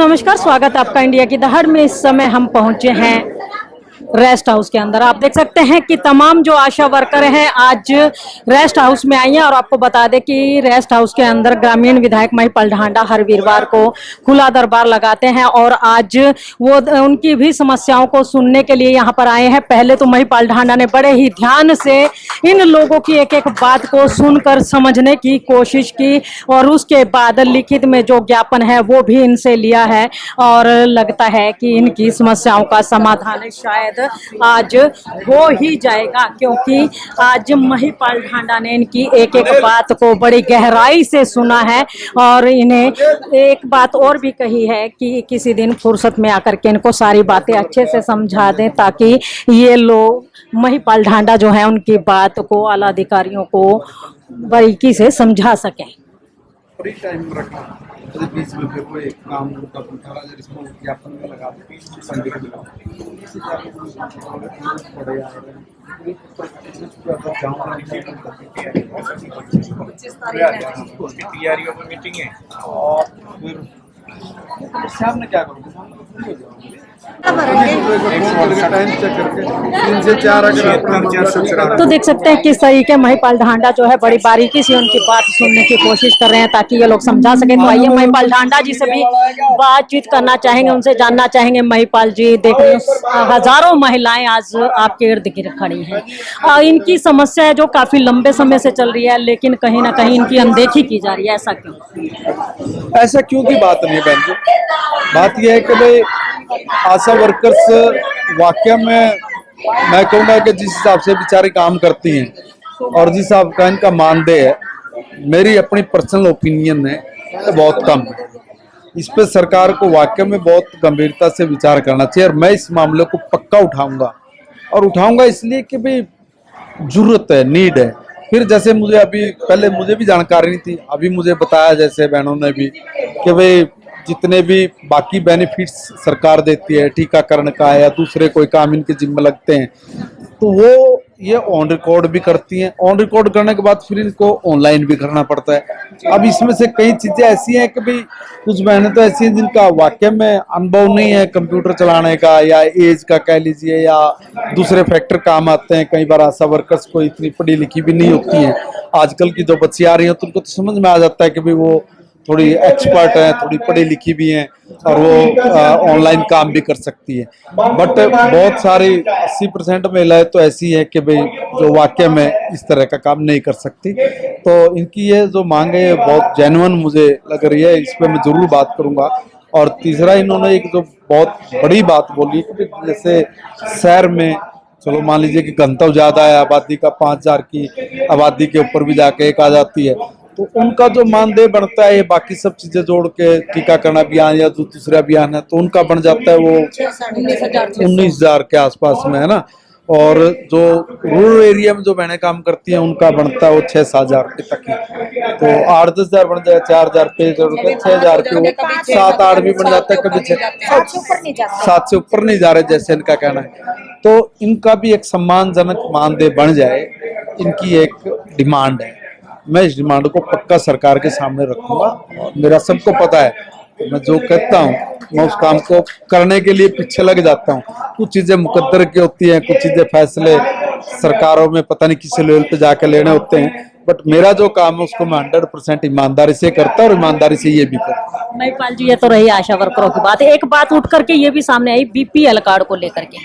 नमस्कार, स्वागत है आपका इंडिया की दहाड़ में। इस समय हम पहुंचे हैं रेस्ट हाउस के अंदर। आप देख सकते हैं कि तमाम जो आशा वर्कर हैं आज रेस्ट हाउस में आई हैं। और आपको बता दें कि रेस्ट हाउस के अंदर ग्रामीण विधायक महिपाल ढांडा हर वीरवार को खुला दरबार लगाते हैं और आज वो उनकी भी समस्याओं को सुनने के लिए यहाँ पर आए हैं। पहले तो महिपाल ढांडा ने बड़े ही ध्यान से इन लोगों की एक एक बात को सुनकर समझने की कोशिश की और उसके बाद लिखित में जो ज्ञापन है वो भी इनसे लिया है और लगता है कि इनकी समस्याओं का समाधान शायद आज हो ही जाएगा, क्योंकि आज महिपाल ढांडा ने इनकी एक एक बात को बड़ी गहराई से सुना है और इन्हें एक बात और भी कही है कि किसी दिन फुर्सत में आकर के इनको सारी बातें अच्छे से समझा दें ताकि ये लोग महिपाल ढांडा जो है उनकी बात को आला अधिकारियों को बारीकी से समझा सकें। फ्री टाइम रखा बीच में फिर कोई काम का उठा जिसको ज्ञापन में लगा दे संडे को लगा तैयारियों में मीटिंग है और फिर शाम में क्या करोगे टाइम चेक करके 3 से 4 अगर तो देख सकते हैं किस तरीके महिपाल ढांडा जो है बड़ी बारीकी से उनकी बात सुनने की कोशिश कर रहे हैं ताकि ये लोग समझा सके। तो आइए महिपाल ढांडा जी से भी बातचीत करना चाहेंगे, उनसे जानना चाहेंगे। महिपाल जी, देखिए हजारों महिलाएं आज आपके इर्द गिर्द खड़ी हैं। इनकी समस्या है जो काफी लंबे समय से चल रही है, लेकिन कहीं ना कहीं इनकी अनदेखी की जा रही है। ऐसा क्यों? ऐसा क्यों की बात नहीं है बहन जी। बात यह है कि भाई आशा वर्कर्स वाकई में मैं कहूँगा कि जिस हिसाब से बेचारे काम करती हैं और जिस हिसाब का इनका मानदेय है, मेरी अपनी पर्सनल ओपिनियन है तो बहुत कम है। इस पे सरकार को वाकई में बहुत गंभीरता से विचार करना चाहिए और मैं इस मामले को पक्का उठाऊंगा और उठाऊंगा इसलिए कि भाई जरूरत है, नीड है। फिर जैसे मुझे अभी पहले मुझे भी जानकारी नहीं थी, अभी मुझे बताया जैसे बहनों ने भी कि भाई जितने भी बाकी बेनिफिट्स सरकार देती है, टीकाकरण का है या दूसरे कोई काम इनके जिम्मे लगते हैं, तो वो ये ऑन रिकॉर्ड भी करती हैं। ऑन रिकॉर्ड करने के बाद फिर इनको ऑनलाइन भी करना पड़ता है। अब इसमें से कई चीजें ऐसी हैं कि भाई कुछ बहनें तो ऐसी हैं जिनका वाकई में अनुभव नहीं है कंप्यूटर चलाने का या एज का कह लीजिए या दूसरे फैक्टर काम आते हैं। कई बार आशा वर्कर्स को इतनी पढ़ी लिखी भी नहीं होती हैं। आजकल की जो बच्ची आ रही हैं तो उनको तो समझ में आ जाता है कि भाई वो थोड़ी एक्सपर्ट है, थोड़ी पढ़ी लिखी भी हैं और वो ऑनलाइन काम भी कर सकती है। बट बहुत सारी 80% महिलाएं तो ऐसी है कि भाई जो वाकई में इस तरह का काम नहीं कर सकती। तो इनकी ये जो मांग है बहुत जेन्युइन मुझे लग रही है, इस पर मैं जरूर बात करूंगा। और तीसरा इन्होंने एक जो बहुत बड़ी बात बोली कि जैसे शहर में चलो मान लीजिए कि घनत्व ज्यादा है, आबादी का 5000 की आबादी के ऊपर भी जाके एक आ जाती है, तो उनका जो मानदेय बढ़ता है ये बाकी सब चीजें जोड़ के टीकाकरण अभियान या जो दूसरा अभियान है तो उनका बन जाता है वो 19,000 के आसपास में, है ना। और जो रूरल एरिया में जो बहनें काम करती हैं उनका बनता है वो 6-7 हजार तक ही। तो 8-10 हजार बन जाए, 4,000 पे 6,000 के 7-8 भी बन जाता है, कभी 7 से ऊपर नहीं जा रहे जैसे इनका कहना है। तो इनका भी एक सम्मानजनक मानदेय बन जाए, इनकी एक डिमांड है। मैं इस डिमांड को पक्का सरकार के सामने रखूंगा और मेरा सबको पता है कि मैं जो कहता हूँ मैं उस काम को करने के लिए पीछे लग जाता हूँ। कुछ चीजें मुकद्दर की होती हैं, कुछ चीजें फैसले सरकारों में पता नहीं किसी लेवल पे जाके लेने होते हैं, बट मेरा जो काम है उसको मैं 100% ईमानदारी से करता हूँ और ईमानदारी से ये भी करता हूँ। महिपाल जी, ये तो रही आशा वर्करों की बात। एक बात उठ करके ये भी सामने आई बीपीएल कार्ड को लेकर के।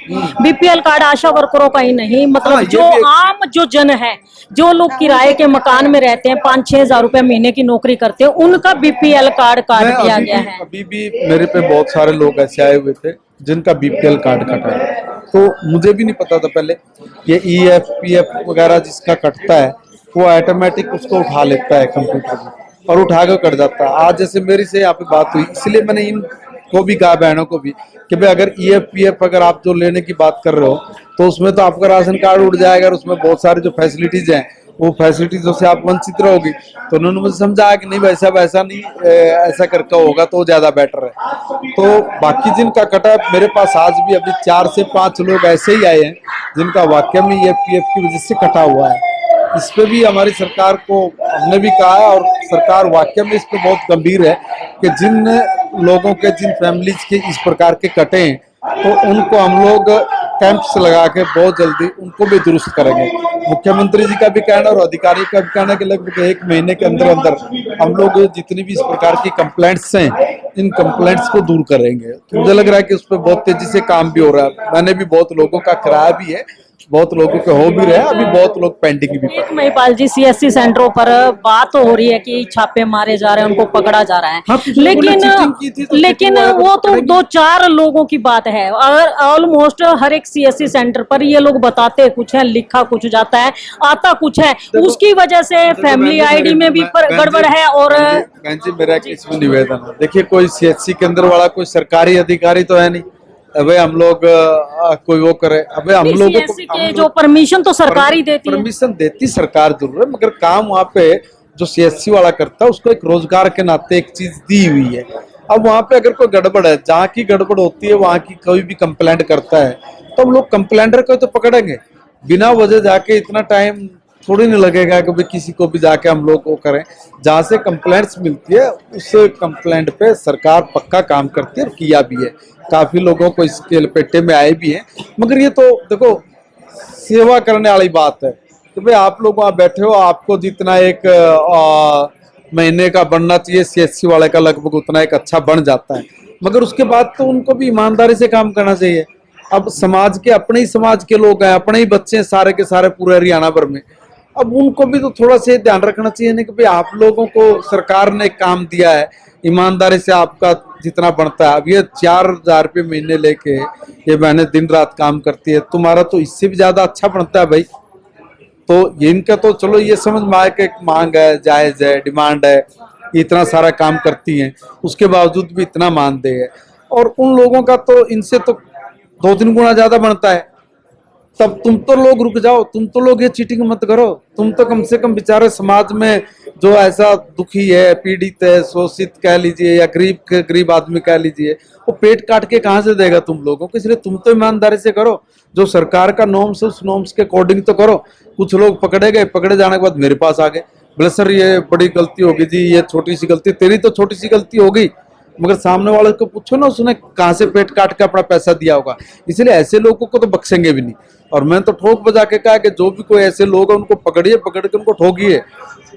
बीपीएल कार्ड आशा वर्करों का ही नहीं, मतलब जो आम जो जन है, जो लोग किराए के मकान में रहते हैं, 5-6 हजार रुपए महीने की नौकरी करते हैं, उनका बीपीएल कार्ड काट दिया गया है। अभी भी मेरे पे बहुत सारे लोग ऐसे आए हुए थे जिनका बीपीएल कार्ड कटा है, तो मुझे भी नहीं पता था पहले। ये EF PF वगैरह जिसका कटता है वो ऑटोमेटिक उसको उठा लेता है कंप्यूटर में और उठा के कट जाता है। आज जैसे मेरी से यहाँ पे बात हुई, इसलिए मैंने इनको भी कहा, बहनों को भी, कि भाई अगर EF PF अगर आप जो लेने की बात कर रहे हो तो उसमें तो आपका राशन कार्ड उठ जाएगा और उसमें बहुत सारी जो फैसिलिटीज हैं वो फैसिलिटीजों से आप वंचित रहोगी। तो उन्होंने मुझे समझाया कि नहीं वैसा वैसा नहीं, ऐसा करके होगा तो ज्यादा बेटर है। तो बाकी जिनका कटा, मेरे पास आज भी अभी 4 से 5 लोग ऐसे ही आए हैं जिनका वाकई में EF PF की वजह से कटा हुआ है। इस पे भी हमारी सरकार को हमने भी कहा है और सरकार वाकई में इस पे बहुत गंभीर है कि जिन लोगों के जिन फैमिलीज के इस प्रकार के कटे हैं, तो उनको हम लोग कैंप्स लगा के बहुत जल्दी उनको भी दुरुस्त करेंगे। मुख्यमंत्री जी का भी कहना और अधिकारी का भी कहना है कि लगभग 1 महीने के अंदर अंदर हम लोग जितनी भी इस प्रकार की कंप्लेंट्स हैं, इन कंप्लेंट्स को दूर करेंगे। तो मुझे लग रहा है कि उस पर बहुत तेजी से काम भी हो रहा है। मैंने भी बहुत लोगों का कराया भी है, बहुत लोगों के हो भी रहे हैं, अभी बहुत लोग पेंडिंग भी पड़े हैं। महिपाल जी, सीएससी सेंटरों पर बात तो हो रही है कि छापे मारे जा रहे हैं, उनको पकड़ा जा रहा है, हाँ, चीटिंग की थी तो लेकिन चीटिंग वाला वो तो पकड़ेंगे। 2-4 लोगों की बात है। अगर ऑलमोस्ट हर एक सीएससी सेंटर पर ये लोग बताते कुछ है, लिखा कुछ जाता है, आता कुछ है, उसकी वजह से फैमिली आईडी में भी गड़बड़ है। और बहन जी, मेरा एक इसमें निवेदन है, देखिए कोई सीएचसी के अंदर वाला कोई सरकारी अधिकारी तो है नहीं, अबे हम लोग कोई वो करे, अबे हम लोगों को सीएससी के जो परमिशन तो सरकार ही देती है। परमिशन देती सरकार जरूर है, मगर काम वहाँ पे जो सीएससी वाला करता है उसको एक रोजगार के नाते एक चीज दी हुई है। अब वहाँ पे अगर कोई गड़बड़ है, जहाँ की गड़बड़ होती है वहाँ की कोई भी कंप्लेंट करता है, तो हम लोग कंप्लेंटर को तो पकड़ेंगे। बिना वजह जाके इतना टाइम थोड़ी नहीं लगेगा कि भाई किसी को भी जाके हम लोग वो करें। जहाँ से कंप्लेंट्स मिलती है उस कंप्लेंट पे सरकार पक्का काम करती है और किया भी है। काफी लोगों को इसके लपेटे में आए भी हैं, मगर ये तो देखो सेवा करने वाली बात है कि भाई आप लोग वहाँ बैठे हो, आपको जितना एक महीने का बनना चाहिए सीएससी वाले का लगभग उतना एक अच्छा बन जाता है, मगर उसके बाद तो उनको भी ईमानदारी से काम करना चाहिए। अब समाज के अपने ही समाज के लोग हैं, अपने ही बच्चे हैं सारे के सारे पूरे हरियाणा भर में, अब उनको भी तो थोड़ा सा ध्यान रखना चाहिए ना कि भाई आप लोगों को सरकार ने काम दिया है, ईमानदारी से आपका जितना बनता है। अब ये 4,000 रुपये महीने लेके ये बहनें दिन रात काम करती है, तुम्हारा तो इससे भी ज्यादा अच्छा बनता है भाई। तो ये इनका तो चलो ये समझ में आए कि एक मांग है, जायज है, डिमांड है, इतना सारा काम करती हैं, उसके बावजूद भी इतना मानदेय है। और उन लोगों का तो इनसे तो 2-3 गुना ज्यादा बनता है। तब तुम तो लोग रुक जाओ, तुम तो लोग ये चीटिंग मत करो, तुम तो कम से कम बेचारे समाज में जो ऐसा दुखी है, पीड़ित है, शोषित कह लीजिए या गरीब आदमी कह लीजिए, वो पेट काट के कहाँ से देगा तुम लोगों को। इसलिए तुम तो ईमानदारी से करो, जो सरकार का नॉर्म्स है उस नॉर्म्स के अकॉर्डिंग तो करो। कुछ लोग पकड़े गए, पकड़े जाने के बाद मेरे पास आ गए, बोले सर ये बड़ी गलती होगी जी, ये छोटी सी गलती, तेरी तो छोटी सी गलती होगी, मगर सामने वाले को पूछो ना उसने कहाँ से पेट काट के अपना पैसा दिया होगा। इसलिए ऐसे लोगों को तो बख्शेंगे भी नहीं। और मैं तो ठोक बजा के कहा कि जो भी कोई ऐसे लोग हैं उनको पकड़िए, पकड़ के उनको ठोकिए,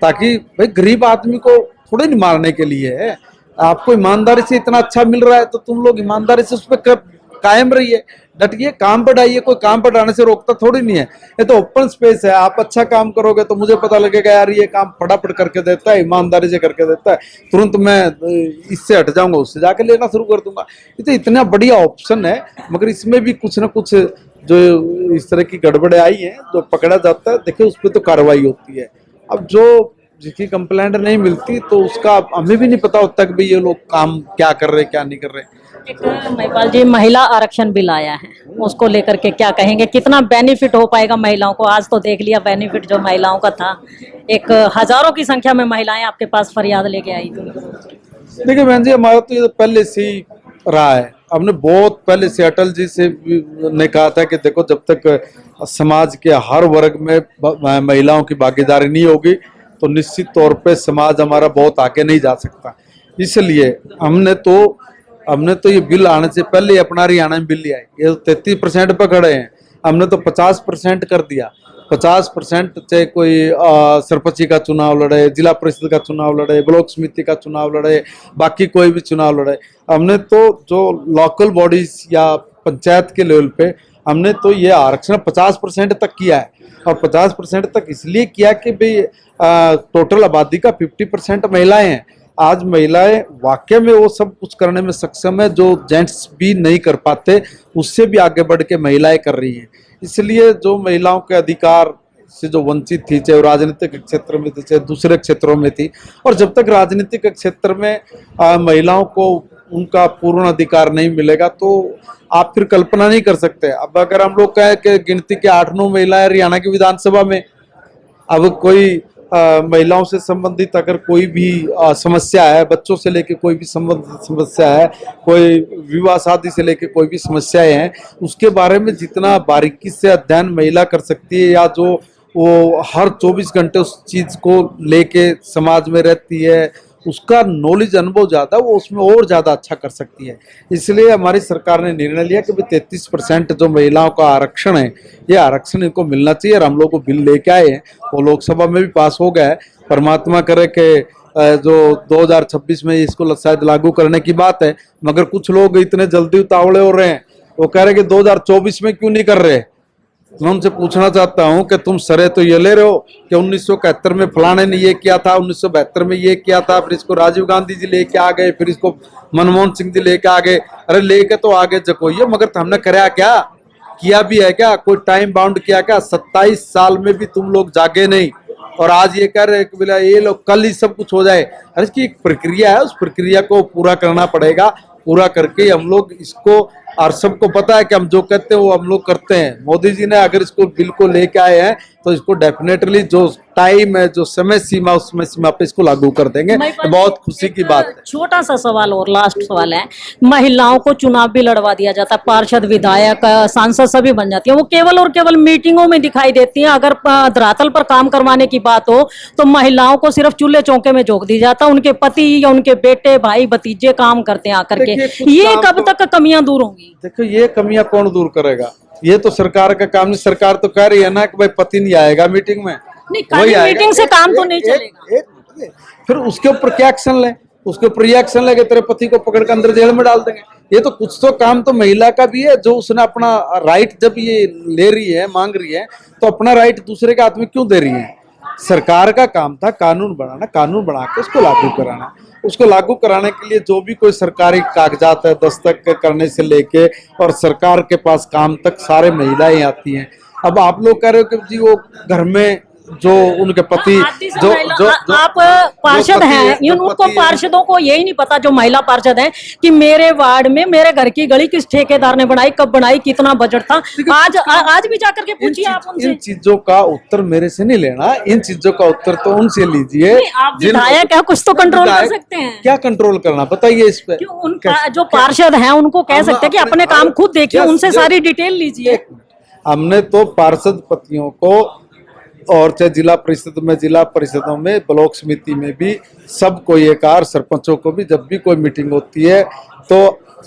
ताकि भाई गरीब आदमी को थोड़े नहीं मारने के लिए है। आपको ईमानदारी से इतना अच्छा मिल रहा है तो तुम लोग ईमानदारी से उस पर कायम रहिए, डटिए, काम बढ़ाइए। कोई काम बढ़ाने से रोकता थोड़ी नहीं है, ये तो ओपन स्पेस है। आप अच्छा काम करोगे तो मुझे पता लगेगा यार ये काम फटाफट करके देता है, ईमानदारी से करके देता है, तुरंत मैं इससे हट जाऊंगा, उससे जाके लेना शुरू कर दूंगा। ये तो इतना बढ़िया ऑप्शन है, मगर इसमें भी कुछ ना कुछ जो इस तरह की गड़बड़े आई हैं जो पकड़ा जाता है, देखिए उस पर तो कार्रवाई होती है। अब जो जिसकी कंप्लेंट नहीं मिलती तो उसका हमें भी नहीं पता होता कि भाई ये लोग काम क्या कर रहे क्या नहीं कर रहे। एक महिपाल जी, महिला आरक्षण बिल आया है, उसको लेकर के क्या कहेंगे, कितना बेनिफिट हो पाएगा महिलाओं को? आज तो देख लिया बेनिफिट जो महिलाओं का था, एक हजारों की संख्या में महिलाएं आपके पास फरियाद लेके आई थी। देखिए बहन जी, हमारा तो ये पहले से ही रहा है, हमने बहुत पहले से अटल जी से ने कहा था कि देखो जब तक समाज के हर वर्ग में महिलाओं की भागीदारी नहीं होगी तो निश्चित तौर पे समाज हमारा बहुत आगे नहीं जा सकता। इसलिए हमने तो ये बिल आने से पहले ही अपना हरियाणा में बिल लिया है। ये 33% पे खड़े हैं, हमने तो 50% कर दिया। 50% चाहे कोई सरपंची का चुनाव लड़े, जिला परिषद का चुनाव लड़े, ब्लॉक समिति का चुनाव लड़े, बाकी कोई भी चुनाव लड़े, हमने तो जो लोकल बॉडीज या पंचायत के लेवल पे हमने तो ये आरक्षण 50% तक किया है। और 50% तक इसलिए किया कि भाई टोटल आबादी का 50% महिलाएं हैं। आज महिलाएं वाकई में वो सब कुछ करने में सक्षम है जो जेंट्स भी नहीं कर पाते, उससे भी आगे बढ़ के महिलाएं कर रही हैं। इसलिए जो महिलाओं के अधिकार से जो वंचित थी, चाहे वो राजनीतिक क्षेत्र में थी चाहे दूसरे क्षेत्रों में थी, और जब तक राजनीतिक क्षेत्र में महिलाओं को उनका पूर्ण अधिकार नहीं मिलेगा तो आप फिर कल्पना नहीं कर सकते। अब अगर हम लोग कहें कि गिनती के 8-9 महिलाएं हरियाणा की विधानसभा में, अब कोई महिलाओं से संबंधित अगर कोई भी समस्या है, बच्चों से लेके कोई भी समस्या है, कोई विवाह शादी से लेके कोई भी समस्याएं हैं, उसके बारे में जितना बारीकी से अध्ययन महिला कर सकती है, या जो वो हर 24 घंटे उस चीज को लेके समाज में रहती है, उसका नॉलेज अनुभव ज़्यादा, वो उसमें और ज़्यादा अच्छा कर सकती है। इसलिए हमारी सरकार ने निर्णय लिया कि भाई 33% जो महिलाओं का आरक्षण है, ये आरक्षण इनको मिलना चाहिए। और हम लोग को बिल लेके आए हैं, वो लोकसभा में भी पास हो गया है। परमात्मा करे कि जो 2026 में इसको शायद लागू करने की बात है, मगर कुछ लोग इतने जल्दी उतावले हो रहे हैं, वो कह रहे हैं कि 2024 में क्यों नहीं कर रहे। मैं उनसे पूछना चाहता हूं कि तुम सरे तो ये ले रहे हो कि 1971 में फलाने ने ये किया था, 1972 में ये किया था, फिर इसको राजीव गांधी जी लेके आ गए, फिर इसको मनमोहन सिंह जी लेके आ गए। अरे लेके तो आगे जकोइए, मगर हमने कराया क्या, किया भी है क्या, कोई टाइम बाउंड किया क्या? 27 साल में भी तुम लोग जागे नहीं, और आज ये कह रहे हैं कि बोला ये लोग कल ही सब कुछ हो जाए। अरे इसकी एक प्रक्रिया है, उस प्रक्रिया को पूरा करना पड़ेगा। पूरा करके हम लोग इसको, और सबको पता है कि हम जो कहते हैं वो हम लोग करते हैं। मोदी जी ने अगर इसको बिल को लेके आए हैं तो इसको डेफिनेटली जो टाइम है, जो समय सीमा, उस समय सीमा पे इसको लागू कर देंगे। तो बहुत खुशी की बात है। छोटा सा सवाल और लास्ट सवाल है, महिलाओं को चुनाव भी लड़वा दिया जाता है, पार्षद, विधायक, सांसद सभी बन जाती है, वो केवल और केवल मीटिंगों में दिखाई देती हैं। अगर धरातल पर काम करवाने की बात हो तो महिलाओं को सिर्फ चूल्हे चौके में झोंक दी जाता है, उनके पति या उनके बेटे, भाई, भतीजे काम करते हैं आकर के। ये कब तक कमियां दूर होंगी? देखो, ये कमियां कौन दूर करेगा? ये तो सरकार का काम नहीं। सरकार तो कह रही है ना कि भाई पति नहीं आएगा मीटिंग में, नहीं, खाली मीटिंग से काम तो नहीं चलेगा। फिर उसके ऊपर क्या एक्शन ले? उसके ऊपर ये एक्शन लेके तेरे पति को पकड़ कर अंदर जेल में डाल देंगे। ये तो कुछ तो काम तो महिला का भी है, जो उसने अपना राइट जब ये ले रही है, मांग रही है, तो अपना राइट दूसरे के हाथ में क्यों दे रही है? सरकार का काम था कानून बनाना, कानून बना के उसको लागू कराना। उसको लागू कराने के लिए जो भी कोई सरकारी कागजात है, दस्तक करने से लेके और सरकार के पास काम तक सारे महिलाएं आती हैं। अब आप लोग कह रहे हो कि जी वो घर में जो उनके पति जो आप पार्षद हैं, उनको पार्षदों को यही नहीं पता, जो महिला पार्षद हैं, कि मेरे वार्ड में मेरे घर की गली किस ठेकेदार ने बनाई, कब बनाई, कितना बजट था। आज भी जाकर के पूछिए आप उनसे। इन चीजों का उत्तर मेरे से नहीं लेना, इन चीजों का उत्तर तो उनसे लीजिए। आप विधायक है, कुछ तो कंट्रोल कर सकते हैं। क्या कंट्रोल करना बताइए इस पे? उनका जो पार्षद हैं उनको कह सकते हैं कि अपने काम खुद देखिए, उनसे सारी डिटेल लीजिए। हमने तो पार्षद पतियों को, और चाहे जिला परिषद में, जिला परिषदों में, ब्लॉक समिति में भी सबको ये कहा, सरपंचों को भी, जब भी कोई मीटिंग होती है तो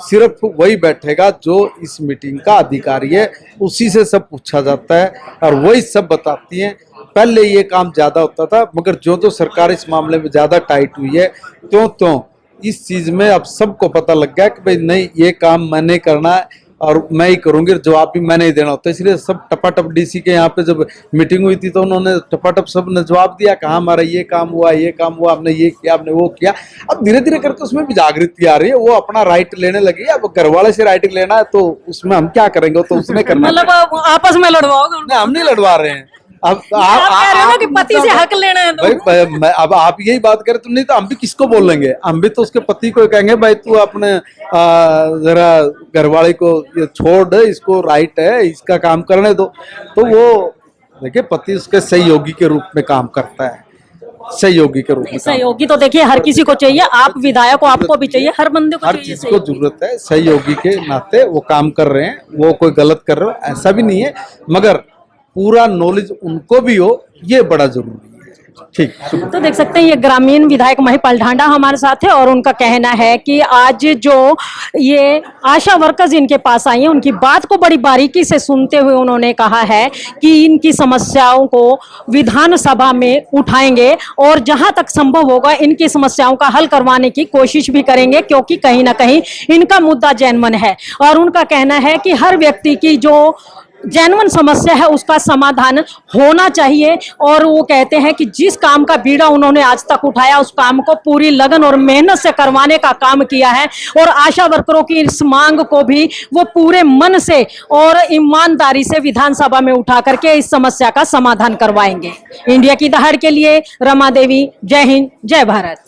सिर्फ वही बैठेगा जो इस मीटिंग का अधिकारी है, उसी से सब पूछा जाता है और वही सब बताती हैं। पहले ये काम ज्यादा होता था, मगर जो सरकार इस मामले में ज्यादा टाइट हुई है, त्यों इस चीज में अब सबको पता लग गया कि भाई नहीं, ये काम मैंने करना है और मैं ही करूंगी, जवाब भी मैंने ही देना होता है। इसलिए सब टपाटप डीसी के यहाँ पे जब मीटिंग हुई थी तो उन्होंने टपाटप सबने जवाब दिया, कहा हमारा ये काम हुआ, ये काम हुआ, हमने ये किया, हमने वो किया। अब धीरे धीरे करके उसमें भी जागृति आ रही है, वो अपना राइट लेने लगी है। अब घर वाले से राइट लेना है तो उसमें हम क्या करेंगे, तो उसने करना। मतलब आपस में लड़वाओगे? नहीं, हम नहीं लड़वा रहे हैं। अब आप कह रहे हो ना कि पति से हक लेना है, तो भाई अब आप यही बात करें तो नहीं तो हम भी किसको बोलेंगे? हम भी तो उसके पति को कहेंगे भाई तू अपने जरा घरवाले को ये छोड़, इसको राइट है, इसका काम करने दो। तो वो देखिए, पति उसके सहयोगी के रूप में काम करता है, सहयोगी के रूप में। सहयोगी तो देखिए हर किसी को चाहिए, आप विधायक को, आपको भी चाहिए, हर बंदे को हर चाहिए, चीज को जरूरत है। सहयोगी के नाते वो काम कर रहे हैं, वो कोई गलत कर रहे हो ऐसा भी नहीं है, मगर पूरा नॉलेज उनको भी हो, ये बड़ा जरूरी है। ठीक, तो देख सकते हैं ये ग्रामीण विधायक महिपाल ढांडा हमारे साथ है और उनका कहना है कि आज जो ये आशा वर्कर्स इनके पास आई हैं, उनकी बात को बड़ी बारीकी से सुनते हुए उन्होंने कहा है कि इनकी समस्याओं को विधानसभा में उठाएंगे और जहां तक संभव होगा इनकी समस्याओं का हल करवाने की कोशिश भी करेंगे, क्योंकि कहीं ना कहीं इनका मुद्दा जेन्युइन है। और उनका कहना है कि हर व्यक्ति की जो जेन्युइन समस्या है उसका समाधान होना चाहिए। और वो कहते हैं कि जिस काम का बीड़ा उन्होंने आज तक उठाया, उस काम को पूरी लगन और मेहनत से करवाने का काम किया है और आशा वर्करों की इस मांग को भी वो पूरे मन से और ईमानदारी से विधानसभा में उठा करके इस समस्या का समाधान करवाएंगे। इंडिया की दहाड़ के लिए रमा देवी, जय हिंद, जय भारत।